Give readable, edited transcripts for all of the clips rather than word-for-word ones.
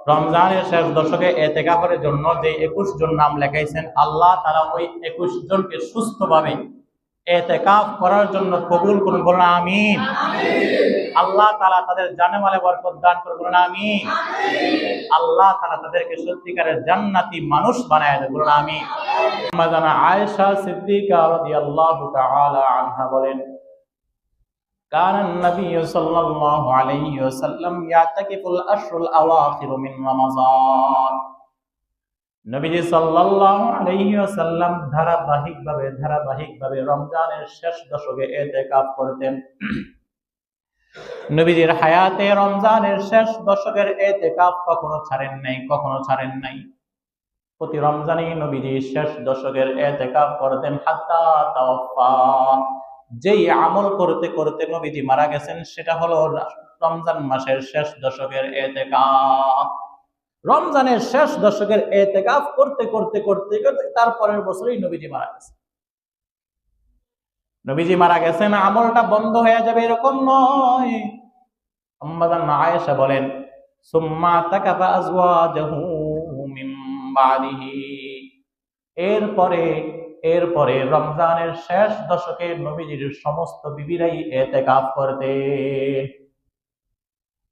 রমজানের শেষ দশকে ইতিকাফের জন্য যে 21 জন নাম লেখাইছেন, আল্লাহ তাআলা ওই 21 জনকে সুস্থভাবে ইতিকাফ করার জন্য কবুল করুন, বলুন আমিন। আল্লাহ তাআলা তাদের জানে মালে বরকত দান করুন, বলুন আমিন। আল্লাহ তাআলা তাদেরকে সত্যিকারের জান্নাতি মানুষ বানায় দেন, বলুন আমিন। আম্মা আয়েশা সিদ্দিকা রাদিয়াল্লাহু তাআলা আনহা বলেন, كان النبي صلى الله عليه وسلم يعتكف الأشهر الأواخر من رمضان। নবীজি সাল্লাল্লাহু আলাইহি ওয়াসাল্লাম ধারাবাহিকভাবে রমজানের শেষ দশকে ইতিকাফ করতেন। নবীজির হায়াতে রমজানের শেষ দশকের ইতিকাফ কখনো ছাড়েন নাই। প্রতি রমজানে নবীজি শেষ দশকের ইতিকাফ করতেন হাত্তা তাওফা। যেই আমল করতে করতে নবীজি মারা গেছেন সেটা হলো রমজান মাসের শেষ দশকের ইতিকাফ। রমজানের শেষ দশকের ইতিকাফ করতে তারপরের বছরই নবীজি মারা গেছেন। আমলটা বন্ধ হয়ে যাবে এরকম নয়। আম্মা আয়েশা বলেন, সুম্মা তাকাফা আজওয়াজহু মিন বাদিহি। এরপরে রমজানের শেষ দশকে নবীজির সমস্ত বিবিরাই ইতিকাফ করতেন।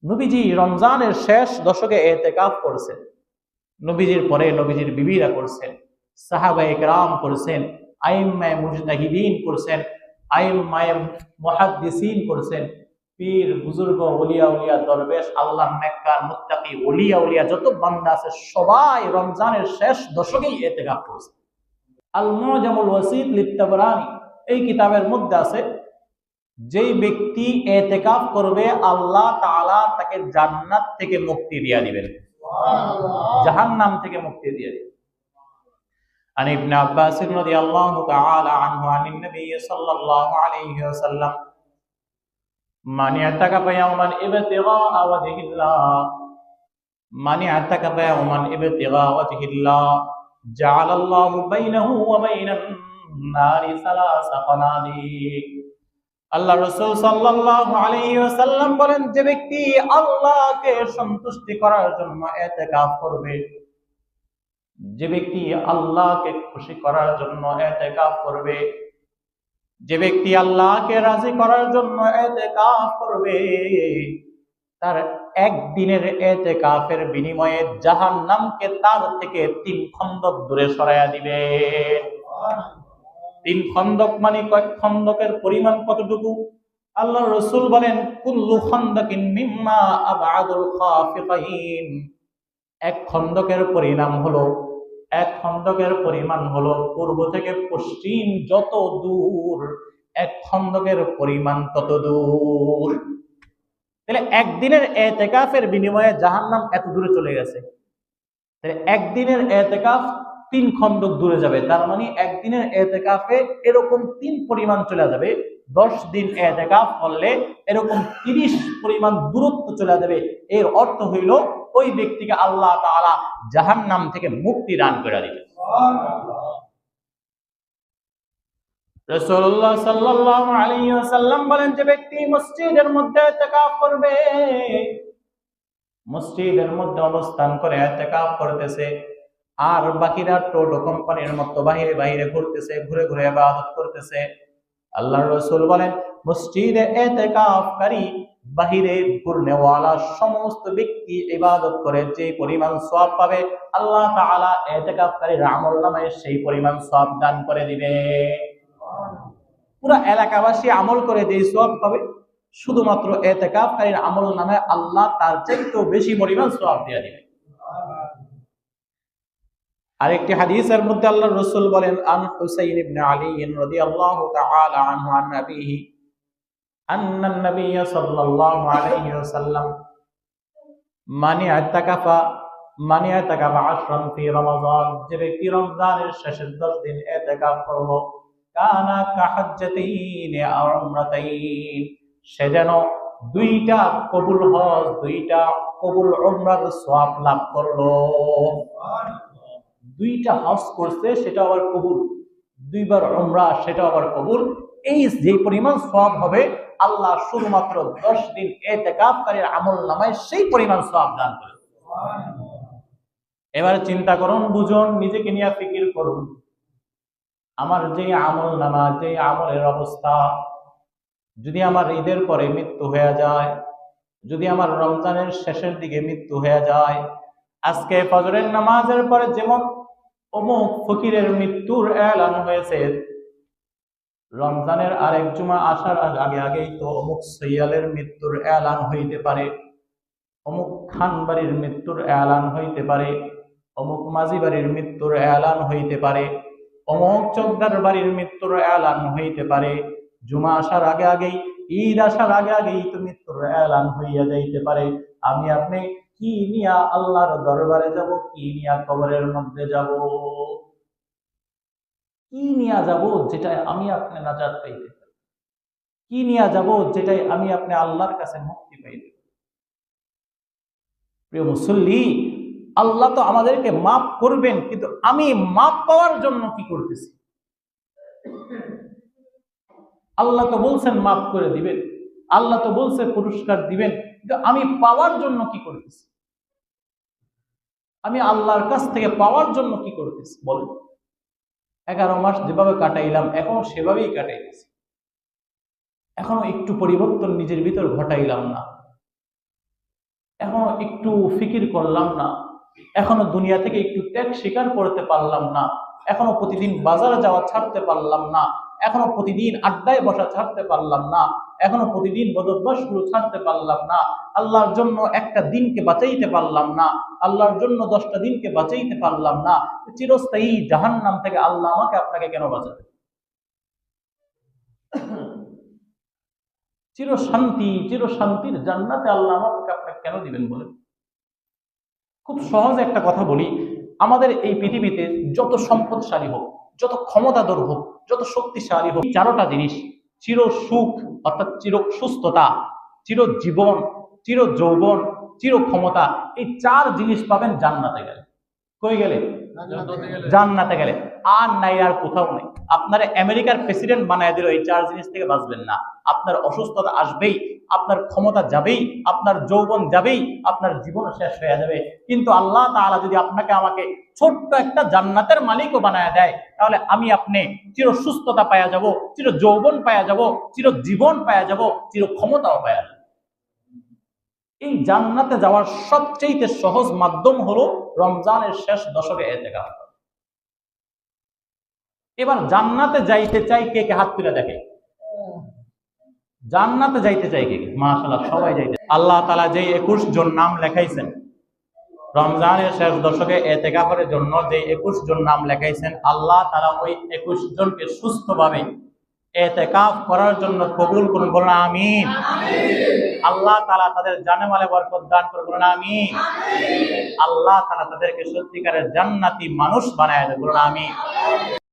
নবীজি রমজানের শেষ দশকে ইতিকাফ করছেন, নবীজির পরে নবীজির বিবিরা করছেন, সাহাবায়ে কেরাম করছেন, আইম্মায়ে মুজতাহিদিন করছেন, আইম্মায়ে মুহাদ্দিসিন করছেন, পীর বুজুর্গ ওলিয়া দরবেশ আল্লাহর নেককার মুত্তাকি ওলিয়া যত বান্দা আছে সবাই রমজানের শেষ দশকেই ইতিকাফ করছে। আল মুজামুল ওয়াসিত লিত-তাবরানী এই কিতাবের মধ্যে আছে, যেই ব্যক্তি ইতিকাফ করবে আল্লাহ তাআলা তাকে জান্নাত থেকে মুক্তি দিয়ে দিবেন, সুবহানাল্লাহ, জাহান্নাম থেকে মুক্তি দিয়ে দিবেন। আন ইবনে আব্বাস রাদিয়াল্লাহু তাআলা আনহু আনিন নবী সাল্লাল্লাহু আলাইহি ওয়াসাল্লাম মান ইয়াতাকাফা ইয়াওমান ইবতিগা ওয়াজহিল্লাহ জাআলাল্লাহু বাইনাহু ওয়া বাইনান নারি সালাসা কানাদিক। আল্লাহ রাসূল সাল্লাল্লাহু আলাইহি ওয়াসাল্লাম বলেন, যে ব্যক্তি আল্লাহকে সন্তুষ্টি করার জন্য ইতিকাফ করবে, যে ব্যক্তি আল্লাহকে খুশি করার জন্য ইতিকাফ করবে, যে ব্যক্তি আল্লাহকে রাজি করার জন্য ইতিকাফ করবে, তার একদিনের ইতিকাফের বিনিময়ে জাহান্নামকে তার থেকে 3 খন্দক দূরে সরাইয়া দিবে। 3 খন্দক মানে কয় খন্দকের পরিমাণ কতটুকু? আল্লাহ রাসূল বলেন, কুল্লু খন্দকিন মিম্মা আবআদুল খাফিকাইন। এক খন্দকের পরিমাণ হলো পূর্ব থেকে পশ্চিম যত দূর, এক খন্দকের পরিমাণ তত দূর। তাহলে একদিনের ইতিকাফের বিনিময়ে জাহান্নাম এত দূরে চলে গেছে। তাহলে একদিনের ইতিকাফ 3 খন্দক দূরে যাবে, তার মানে একদিনের ইতিকাফে এরকম 3 পরিমাণ চলে যাবে। 10 দিন ইতিকাফ করলে এরকম 30 পরিমাণ দূরত্ব চলে যাবে। এর অর্থ হইল ওই ব্যক্তিকে আল্লাহ তাআলা জাহান্নাম থেকে মুক্তি দান করে দিবেন, সুবহানাল্লাহ। রাসূলুল্লাহ সাল্লাল্লাহু আলাইহি ওয়াসাল্লাম বলেন, যে ব্যক্তি মসজিদের মধ্যে ইতিকাফ করবে, মসজিদের মধ্যে অবস্থান করে ইতিকাফ করতেছে, আর বাকিরা টোটো কোম্পানির মতো বাইরে ঘুরতেছে, ঘুরে ইবাদত করতেছে, আল্লাহর রাসূল বলেন, মসজিদে ইতিকাফকারী বাহিরে ঘুরনেওয়ালা সমস্ত ব্যক্তি ইবাদত করে যে পরিমাণ সওয়াব পাবে, আল্লাহ তাআলা ইতিকাফকারীর আমলনামায় সেই পরিমাণ সওয়াব দান করে দিবে। পুরা এলাকাবাসী আমল করে যে সওয়াব পাবে, শুধুমাত্র ইতিকাফকারীর আমলনামায় আল্লাহ তার চাইতেও বেশি পরিমাণ সওয়াব দিয়ে দিবে। আরেকটি হাদিসের মধ্যে আল্লাহর রাসূল বলেন, আন হুসাইন ইবনে আলী রাদিয়াল্লাহু তাআলা আনহু আন নবীহি আন্নান নবী সাল্লাল্লাহু আলাইহি ওয়াসাল্লাম মান ইয়াতাকাফা আশরান ফি রমাযান। যে ব্যক্তি রমজানের শেষের 10 দিন ইতিকাফ করলো, কানা কাহাজ্জাতাইন আও উমরাতাইন, সে যেন 2টা কবুল হজ 2টা কবুল উমরার সওয়াব লাভ করলো। 2টা হজ করছে সেটা আবার কবুল, 2বার উমরা সেটা আবার কবুল। এই যে পরিমাণ সওয়াব হবে আল্লাহ শুধুমাত্র 10 দিন ইতিকাফকারীর আমলনামায় সেই পরিমাণ সওয়াব দান করে। এবার চিন্তা করুন, বুঝুন, নিজেকে নিয়ে ফিকির করুন। আমার যে আমল নামা, যে আমলের অবস্থা, যদি আমার ঈদের পরে মৃত্যু হয়ে যায়, যদি আমার রমজানের শেষের দিকে মৃত্যু হয়ে যায়, আজকে ফজরের নামাজের পরে যেমন অমুক ফকিরের মৃত্যুর এলান হয়েছে, রমজানের আরেক জুমা আসার আগে আগেই তো অমুক সৈয়ালের মৃত্যুর এলান হইতে পারে, অমুক খান বাড়ির মৃত্যুর এলান হইতে পারে, অমুক মাঝি বাড়ির মৃত্যুর এলান হইতে পারে, অমুক চোদ্দার বাড়ির মৃত্যুর এলান হইতে পারে। জুমা আসার আগে আগেই, ঈদ আসার আগে আগেই তো মৃত্যুর এলান হইয়া যাইতে পারে। আমি আপনি কি নিয়া আল্লাহর দরবারে যাব, কি নিয়া কবরের মধ্যে যাব, কি নিয়া যাব যেটাই আমি আপনি নাজাত পাইতে পারি, কি নিয়া যাব যেটাই আমি আপনি আল্লাহর কাছে মুক্তি পাইতে পারি। প্রিয় মুসল্লি, আল্লাহ তো আমাদেরকে মাফ করবেন, কিন্তু আমি মাফ পাওয়ার জন্য কি করতেছি? আল্লাহ তো বলছেন মাফ করে দিবেন, আল্লাহ তো বলছে পুরস্কার দিবেন, কিন্তু আমি পাওয়ার জন্য কি করতেছি? আমি আল্লাহর কাছ থেকে পাওয়ার জন্য কি করতেছি বলেন? 11 মাস যেভাবে কাটাইলাম, এখনো সেভাবেই কাটাইতেছি, এখনো একটু পরিবর্তন নিজের ভিতর ঘটাইলাম না, এখনো একটু ফিকির করলাম না, এখনো দুনিয়া থেকে একটু ত্যাগ স্বীকার করতে পারলাম না, এখনো প্রতিদিন বাজারে যাওয়া ছাড়তে পারলাম না, এখনো প্রতিদিন আড্ডায় বসা ছাড়তে পারলাম না, এখনো প্রতিদিন বদভ্যাসগুলো ছাড়তে পারলাম না, আল্লাহর জন্য একটা দিনকে বাঁচাইতে পারলাম না, আল্লাহর জন্য 10টা দিনকে বাঁচাইতে পারলাম না। চিরস্থায়ী জাহান্নাম থেকে আল্লাহ আমাকে আপনাকে কেন বাঁচাবে? চিরশান্তির জান্নাতে আল্লাহ আমাকে আপনাকে কেন দিবেন বলেন? খুব সহজ একটা কথা বলি, আমাদের এই পৃথিবীতে যত সম্পদশালী হোক, যত ক্ষমতাধর হোক, যত শক্তিশালী হোক, 4টা জিনিস, চির সুখ অর্থাৎ চির সুস্থতা, চির জীবন, চির যৌবন, চির ক্ষমতা, এই 4 জিনিস পাবেন জান্নাতে গেলে। কই গেলে? জান্নাতে গেলে। আর নাই, আর কোথাও নেই। আপনার আমেরিকার প্রেসিডেন্ট বানায় দিল, এই 4 জিনিস থেকে বাঁচবেন না। আপনার অসুস্থতা আসবেই, আপনার ক্ষমতা যাবেই, আপনার যৌবন যাবেই, আপনার জীবন শেষ হয়ে যাবে। কিন্তু আল্লাহ তাআলা যদি আপনাকে আমাকে ছোট্ট একটা জান্নাতের মালিকও বানায় দেয়, তাহলে আমি আপনি চির সুস্থতা পাওয়া যাব, চির যৌবন পাওয়া যাব, চির জীবন পাওয়া যাব, চির ক্ষমতাও পাওয়া যাব। এই জান্নাতে যাওয়ার সবচেয়ে সহজ মাধ্যম হলো রমজানের শেষ দশকে ইতিকাফ। এবার জান্নাতে যাইতে চাই কে কে? হাত তুলে দেখে। জান্নাতে যাইতে চাই কে কে? মাশাআল্লাহ, সবাই যাইতে। আল্লাহ তাআলা যে 21 জন নাম লেখাইছেন রমজানের শেষ দশকে ইতিকাফের জন্য, যে 21 জন নাম লেখাইছেন, আল্লাহ তাআলা ওই 21 জনকে সুস্থভাবে ইতিকাফ করার জন্য কবুল করুন, বলুন আমিন। আল্লাহ তাআলা তাদের জানে মালে বরকত দান করুন, বলুন আমিন। আল্লাহ তাআলা তাদেরকে সত্যিকারের জান্নাতি মানুষ বানায় দেন, বলুন আমিন।